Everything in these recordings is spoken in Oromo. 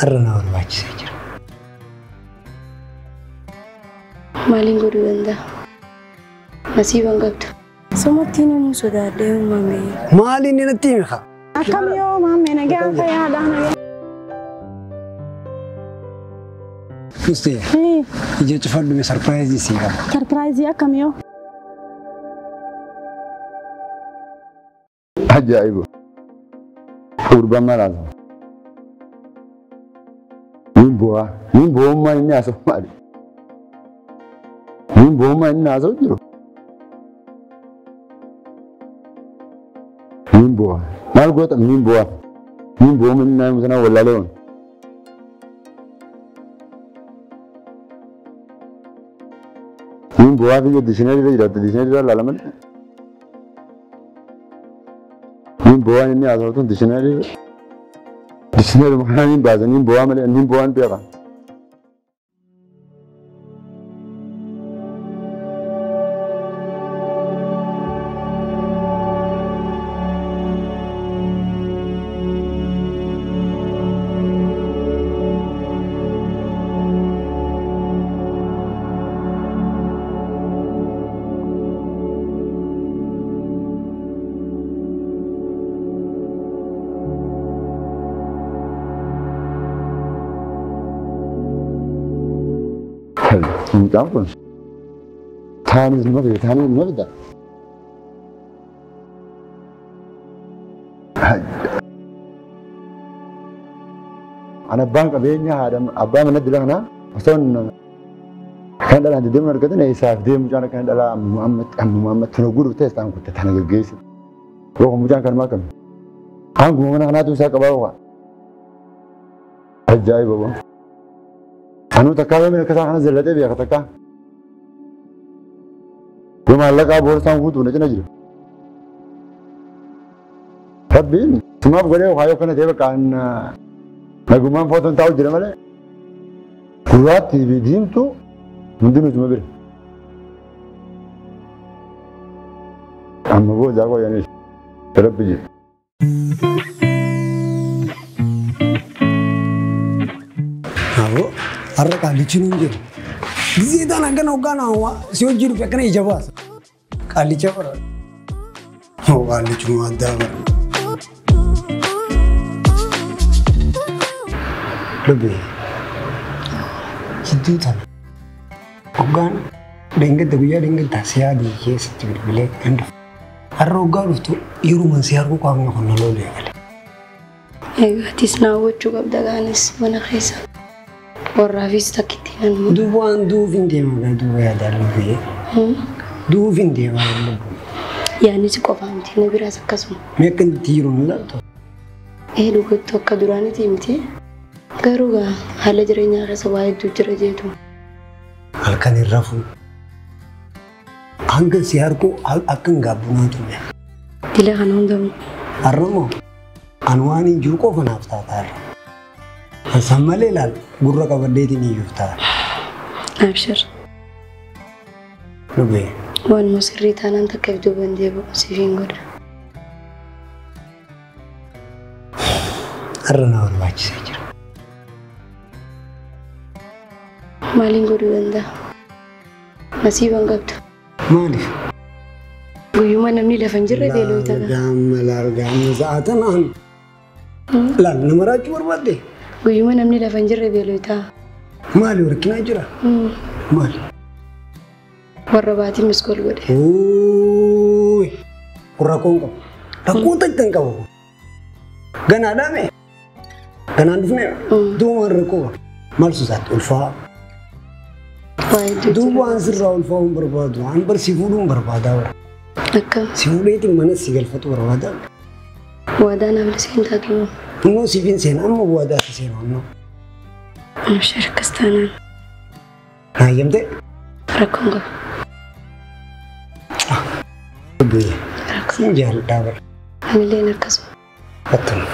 Arrana barbaachisaa jira. Maaliin godhuu danda'a? Nasiibaan qabda. Sammuutiin immoo sodaadhee uumame. Maaliin natti himi haa? Akkam yoo maamee nagaa fayyaadhaan nagaa. Kustee. Ija cufadhume sarpiraayizii sii qaba. Sarpiraayizii akkam yoo? Ajaa'iba. Urban malaasa. Min bu'ummaa inni haasa'u maali? Min bu'ummaa inni haasa'u jiru. Min bu'a. Maal goota min bu'a. Min bu'ummaa inni naannoo sana wallaalee on. Min bu'aa fi dishineerii irra jiraata. Dishineerii irra ilaala malee. Min bu'aan inni haasa'u tun dishineerii. Dishineerii maal hin baasan min bu'aa malee min bu'aan beekaa. Muncaan taanis nima fide taanis nima fida. Ana abbaan qabeenya haadha abbaa mana dila kana osoo kan dhalaan deemu argatan isaaf deemu mucaan kan dhalaa amma tana guduu ta'e isaan kutte tana geggeessu. Yoo mucaan kan maakam. Hanguma mana kanaatu isaa qabaa waa. Ajaa'iba boo. Anu takka bame kata kana zalate biya takka. Yo mallaka borsan hutu na jina jira. Tabbin tuma gole hayo kana deba kan naguman foton taw jira male. Kurat bidin tu mundinu tuma bir. Amma bo jago yani rabbi. Abo arra qalichi nun jiru. Gizeetaan akkana hogganaa si hojii dhufe akkana ija baasa. Qalicha bara. Qalichi nu addaa bara. Lubbee. Jidduu tana. Hoggaan dengedda guyyaa dengeddaa siyaadii keessatti bilbilee kan dhufu. Har'a hoggaa dhuftu yeruma si arguu qaamna kun na loolee gale. Eegaatis naa gochuu qabda gaanis mana keessa. Warraafis takkitti kan duwwaan duufin deemaa duwwaa yaadaan lubbee. Duufin deemaa lubbuu. Yaani si qofaa miti na biraas akkasuma. Mee akkanatti yeroo nu laatu? Dhugattu akka duraaniiti miti. Garuu haala jireenyaa keessa waa hedduu jira jeetu. Halkan irra fuun. Hanga si harkuu akkan gaabbunaa ture. Dila kana hundamu. Har'a moo an waan hin jiru qofa naaf taataarra. Sammalee laal gurra qabaddeetiin iyyuu ta'a. Abshir. Lubbee. Waan musirrii taanaan takka iddoo bandee sifiin godha. Har'a na barbaachisaa jira. Maaliin godhuu danda'a? Nasiibaan qabda. Maaliif? Guyyuma namni lafa hin jirre beeloo ta'a. Gaamma sa'aatan aan. Laal nama raachuu barbaadde? Guyyuma namni lafa hin jirre beeloo ta'a. Maali warqinaa jira? Maali? Warra baatiin miskool godhe. Rakkoon qabu. Rakkoo tajtan qabu. Ganaadhaa mee? Ganaan dhufnee duumaan rakkoo qaba. Maal suusaatti ulfaa? Duubaan sirraa ulfaa hin barbaadu. An barsi fuudhuu hin barbaadaa bara. Akkam? Si fuudheetiin mana si galfatu barbaadaa. Waadaa naaf seen taatu. Innoo siifin seen amma waadaa si seen onnoo. Abshir akkas taanaan. Naayyamtee? Rakkoon qaba. Siin jaalladhaa bara. Anilleen akkasuma. Attuma.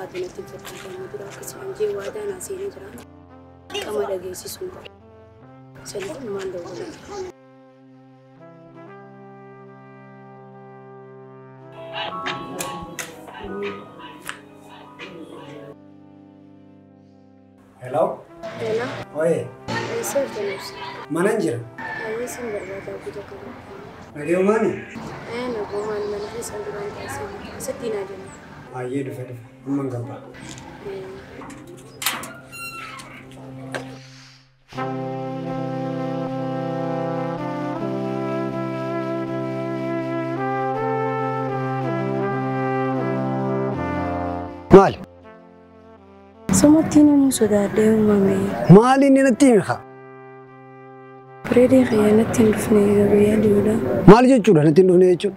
fakkaatu natti fakkaatamu dura akkasuma jee waadaan aseenii jira. Qama dhageessisuun qaba. Saniif maal dawwala. Hello? Hello? Oye. Sir, tenus. Mana jira? Ayo sing berbeda aku juga. Nagee mana? Naguman mana sih sambil kasih. Setina aja. Ayo dulu. Emang gampang. Mal. Semua tini sudah ada mami. Mal ini nanti mekah. Berarti khianat tindufni ya dia. Mal je curah nanti tindufni je.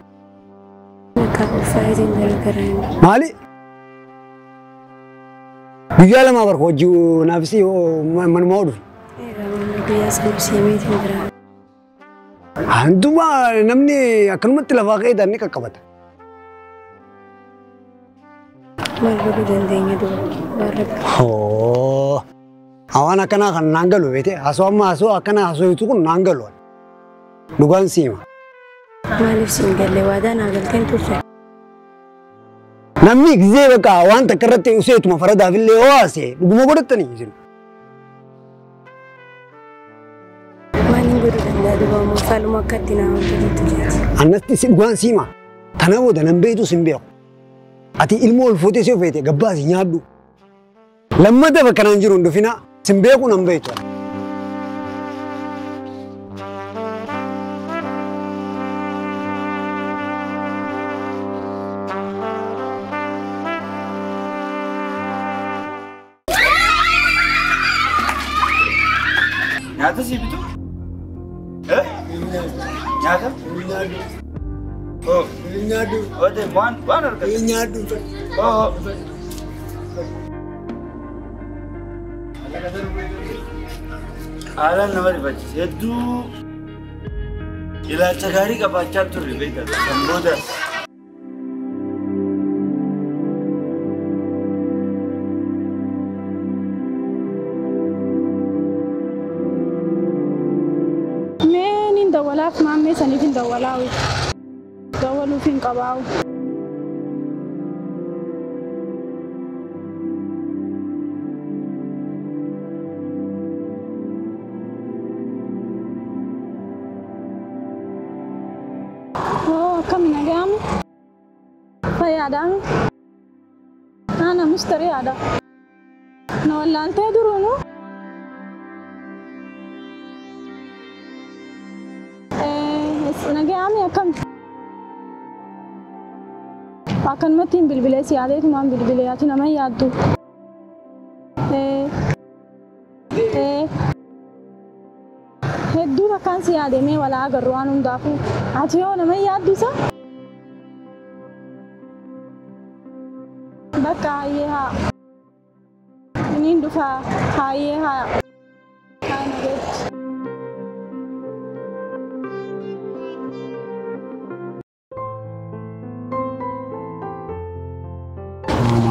Nak faizin jalan. Mali. Biar lama berkoju nafsi mana mau dulu. Biasa sih tindra. Hantu mah namni akan mati lafak dan ni kakabat. Malu dendengnya dulu. Oh, awan akan nanggalu bete. Aso amma aso akan aso itu pun nanggalu. Dugaan sih mah. Malu singgah lewat nagal tentu sih. Namni gede baka awan tak kerete usia itu mah farada ville oase. Dugu mau bodoh tani izin. Mani bodoh denda duga mau falu makat tina untuk itu jadi. Anas ti dugaan sih mah. Tanah bodoh nambe itu simbeo. Ati ilmu ulfute sih fete gabbasi nyadu. Lama dah bakaran jirun do fina simbeo ku nambe itu. Nyata sih itu? Nyata? Oh, nyadu. Oh, deh, mana kan? Nyadu. Oh. Alam nama dibaca. Itu ilah cakari kapacat tu ribet. Samboda. Walaaf maamee saniifin dawwalaawi. Dawwaluufin qabaawu. Oh, akkami nagaami? Fayyaadaami? Ana mustariyaadha. Na wallaaltee duruunu? Nagaami akkam? Akan matiin bilbilee siyaadee tumaan bilbilee ati nama yaaddu. Hedduu takkaan siyaadee mee walaa agarru waan hundaafuu. Ati yoo nama yaaddu isa? Bakka hayyee haa. Iniin dhufaa hayyee haa. Haa nageetti.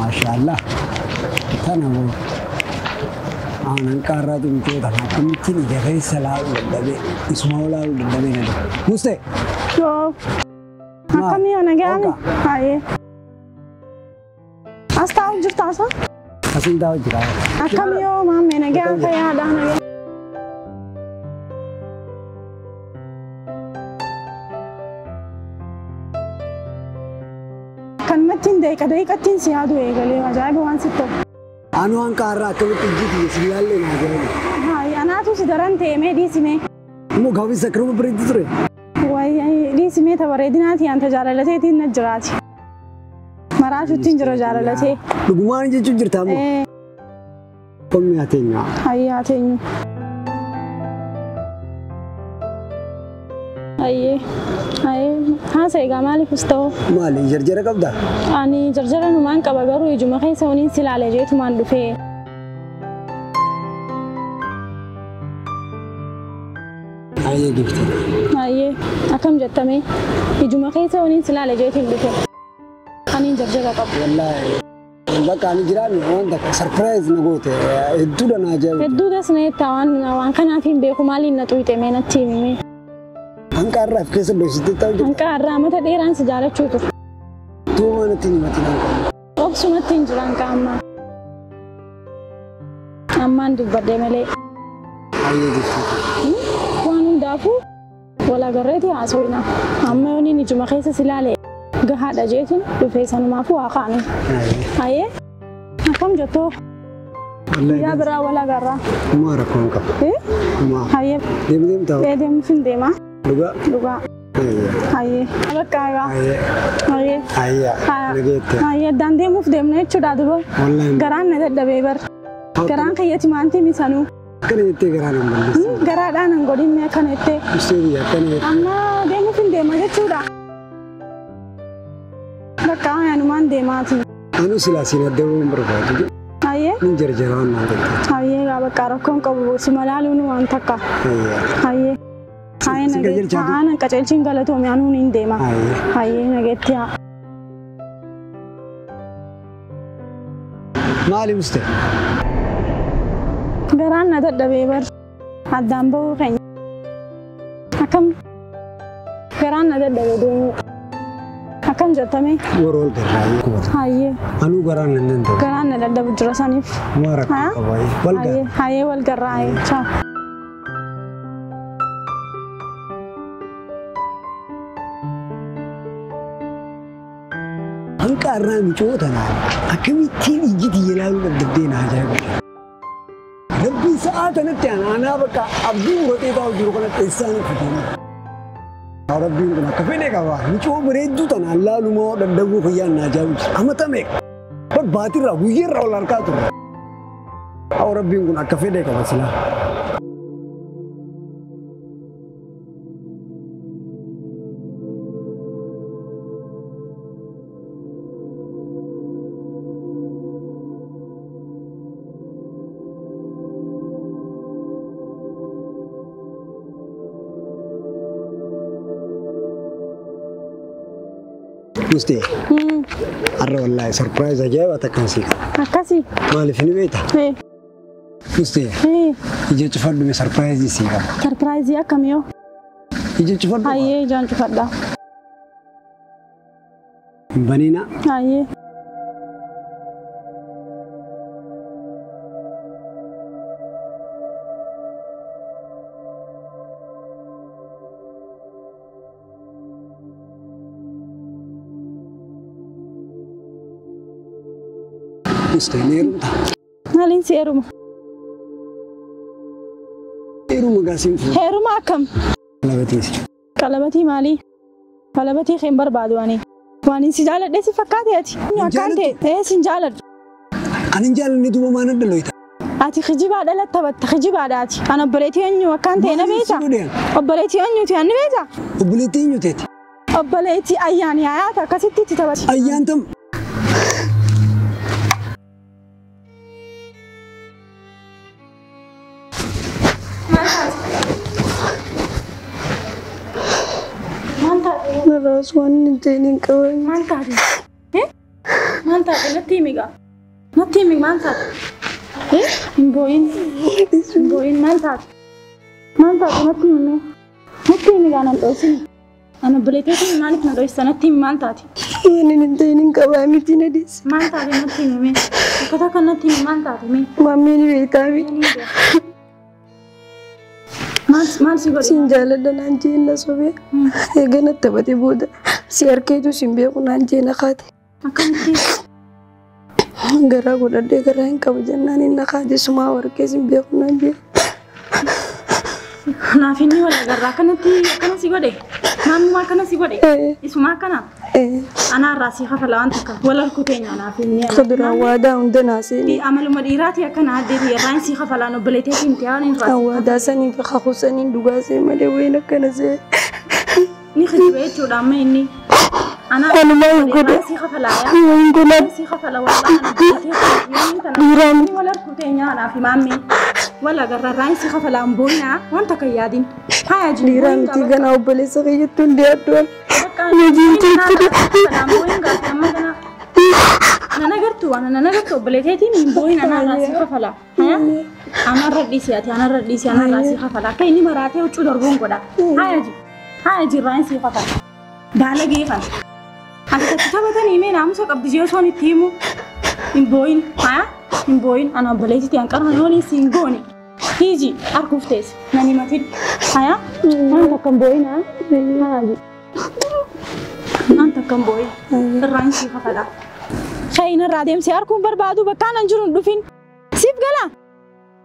Masyaallah, tanah bu, anak karya tu mungkin tak nak mungkin dia kaya selalu dabe, ismaula dabe ni. Muste. Yo. Kami orang ni. Hai. Asta ujur tasa? Asin tahu juga. Kami yo, mama ni kaya ada ni. Kan matiin kadai katin siadu egale ajaib wan sito. Anu angkara kami tinggi di sialle naga. Hai, anak tu sedaran teme di sini. Mu gawi sakru berhenti tu. Wai di sini tawar edina ti anta jara late ti najrati. Maraju tin jara jara late. Luguman je jujur tamu. Pemmi atenya. Hai atenya. Hai. Haa seegaa maaliif ustaa'u? Maali jarjara qabda? Ani jarjara numaan qaba garuu ijuma keessa waniin silaalee jeetumaan dhufee. Ayyee gifte. Ayyee akkam jettame ijuma keessa waniin silaalee jeetiin dhufe. Ani jarjara qabu. Wallaahi bakka ani jiraan wanta surprise na goote hedduudha na ajaa'iba. Hedduudha sineetta waan kanaafin beeku maaliin na xuyite meenatti himime. Hanqaarraaf keessa dhoksitee ta'u jirta. Hanqaarraa mata dheeraan si jaalachuu ture. Tuuma natti himati hanqaarraa. Obsumatti hin jiran qaammaa. Ammaan dubbadhee malee. Hayyee jechuudha. Waan hundaafuu walagarreeti haasawina. Amma yoon inni ijuma keessa si ilaale gahaadha jeetiin dhufee sanumaafuu haa kaanu. Hayyee akkam jettoo yaa biraa walagarraa. Maa rakkoon qaba. Hayyee deemu ta'u. Deemuuf hin deemaa. Dhugaa. Dhugaa. Hayyee bakka egaa. Hayyee. Hayyee. Hayyee addaan deemuuf deemna jechuudha duba. Garaan na dadhabee bar. Garaan kayyati maantii misanuu. Kana jettee garaan hin balleessu. Garaadhaan hin godhinne akkana jettee. Ishee akkana jettee. Amma deemuuf hin deema jechuudha. Bakka ayaanumaan deemaati. Anu silaa siin adda bu'uun barbaadu. Hayyee. Nin jarjaraan naan galteetti. Hayyee gaa bakka rakkoon qabu si malaaluun waan takka. Hayyee. Hayyee nageetti haa qaceelchiin galatoome anuun hin deema. Hayyee nageetti haa. Maali muste? Garaan na dadhabee bar addaan bahuu keenya. Akkam garaan na dadhabee deemuu. Akkam jettame? Warol garaayyuu kubata. Hayyee. Anuu garaan nan danda'u. Garaan na dadhabu jira saniif. Maa rakkoo qabaayee. Walgaa. Hayyee wal garraayee. Ciao. Hanqaarraa micoota naa akkamittiin ijjiti ilaaluu dadhabdee na ajaa'iba. Rabbiin sa'aa kanatti anaa bakka abdii muratee taa'u jiru kanatti eessaan fudhama. Rabbiin kun akka fedhe qaba. Micoo bareedduu tanaan laalumoo dadhabuu fayyaan na ajaa'ibu. Amata meeqa? Barbaatirraa guyyeerraa ol harkaa turre. Rabbiin kun akka fedhe qaba silaa. Muste. Arra wallahi surprise ajaiba takkansi. Akkasi. Maaliif ni beekta? Muste. Ija cufadhu me surprise isi qaba. Surprise akkamiyoo? Ija cufadhu. Hayyee ijaan cufadha. Banina. Hayyee. Muste neerumta. Maaliin si heeruma? Heeruma gaasiin fuudha. Heeruma akkam? Qalabatiisi. Qalabatii maalii? Qalabatii keen barbaadu ani. Waan si jaaladhe si fakkaate ati. Akkaan ta'e sin jaaladhu. Ani hin jaalanne duuba maan adda looyita. Ati kijibaa dhalatta batta kijibaadhaati. An obboleetii eenyu akkaan ta'e na beekta? Obboleetii eenyuti an ni beekta? Obboleettii eenyuteeti? Obboleettii ayyaani hayaata akkasitti itti taphati. Ayyaan tam. Roras waan jenin qaban. Maal taate? Maal taate natti himiga? Natti himi maal taate? Hin booyin maal taate? Maal taate natti himi? Natti himiga nan dhoosini. Ana obboleettii maaliif na dhoosisa natti himi maal taate? Waan jenin qabaa miti na deessa. Maal taate natti himi? Akkata kan natti himi maal taate mee? Maameen beektaa miti. Maal si godhe? Sin jaaladha naan jeen na sobee. Eegana taphate booda si harkeetu sin beeku naan jeen na kaate. Akkamitti? Garaa godhadhee garaa hin qabu jennaan hin na kaate sumaa warqee sin beeku naan jeen. Naaf inni wal agarraa kanatti akkana si godhe? Maamuma akkana si godhe? Isuma akkana? Anarraa si kafala waan takka wal harkuu keenya naaf inni. Kuduraan waadaa hunda naasee. Amaluma dhiiraati akkana addeetii irraan si kafalaan obboleettii hin ta'an hin raasa. Waadaa saniin fi kakusaniin dhugaasee malee wayin akkana see. Ni khidbee jechuudha amma inni. Anumaa hin godhe. Si kafalaa Hin godhe. si kafala wallaan Dhiiraan. wal harkuu keenya naaf maamee. Wal agarraa si kafalaan booyinaa wanta kan yaadin. Haa jiru. Dhiiraan miti ganaa obboleessa keeyyattuun deeadduun. Najiin jechuudha. Kafalaan booyin gaafii amma kana. أنا نقرتو بليتي من بوين أنا راسي خفلا أنا رديسياتي أنا راسي خفلا كيني مراتي وشو دربون كذا هاي جي راسي خفلا بالغ يفهم أنت تكتبتني إيميل أمسك أبدي جيوسوني تيمو من بوين أنا بليتي أنكر هنوني سينغوني هيجي أركوفتيس ناني ما تد هيا أنت كم بوين هاجي أنت كم بوين الرانسي خفلا خاين الراديم سياركم بربادو بكان أنجرون دوفين سيف قلا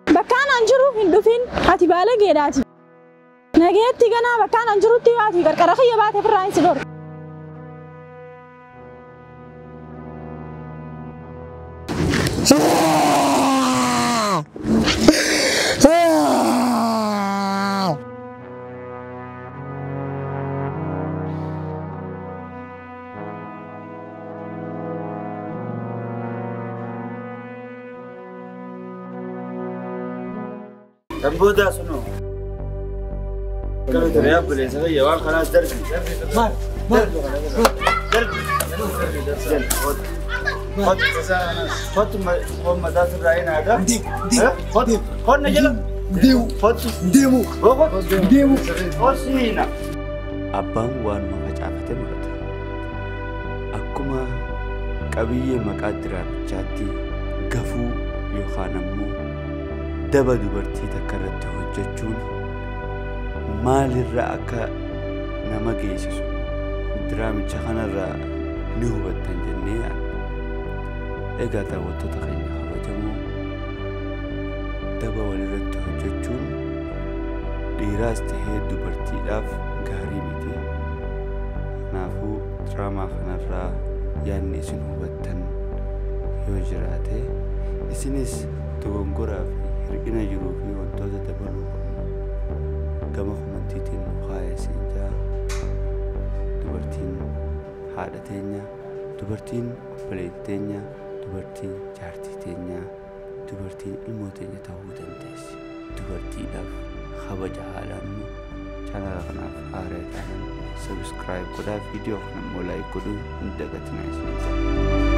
بكان أنجرون دوفين هاتي بالغ يداتي نجيت تيجانا بكان أنجرون تيواتي كرخية باتي في الرانسي دور Tamboda suno. Kalau terlihat boleh saya jawab karena derby. Hot madat rain ada. Hot naja. Demu. Hot sihina. Abang wan mengacafate murata. Akkuma qabiyyee maqaa diraabichaatti gafuu yookaan ammoo daba dubartii takka irratti hojjechuun maalirraa akka nama geessisu diraamicha kanarraa ni hubattan jennee yaadna. Egaa daawwattoota keenya kabajamoo daba walirratti hojjechuun dhiiraas tahee dubartiidhaaf gaarii miti. Kanaafuu diraamaa kanarraa yaadni isin hubattan yoo jiraate isinis dogongoraa fi hir'ina jiruu fi wantoota dabaluu gama humantiitiin nu kaayee jaa dubartiin haadha teenya, dubartiin obboleettii teenya, dubartiin jaartii teenya, dubartiin ilmoo teenya ta'uu dandeessi. Dubartiidhaaf kabaja haalannu chaanala kanaaf haaraa ta'an subscribe godhaa, viidiyoo kana immoo like godhuu hin dagatinaa isin.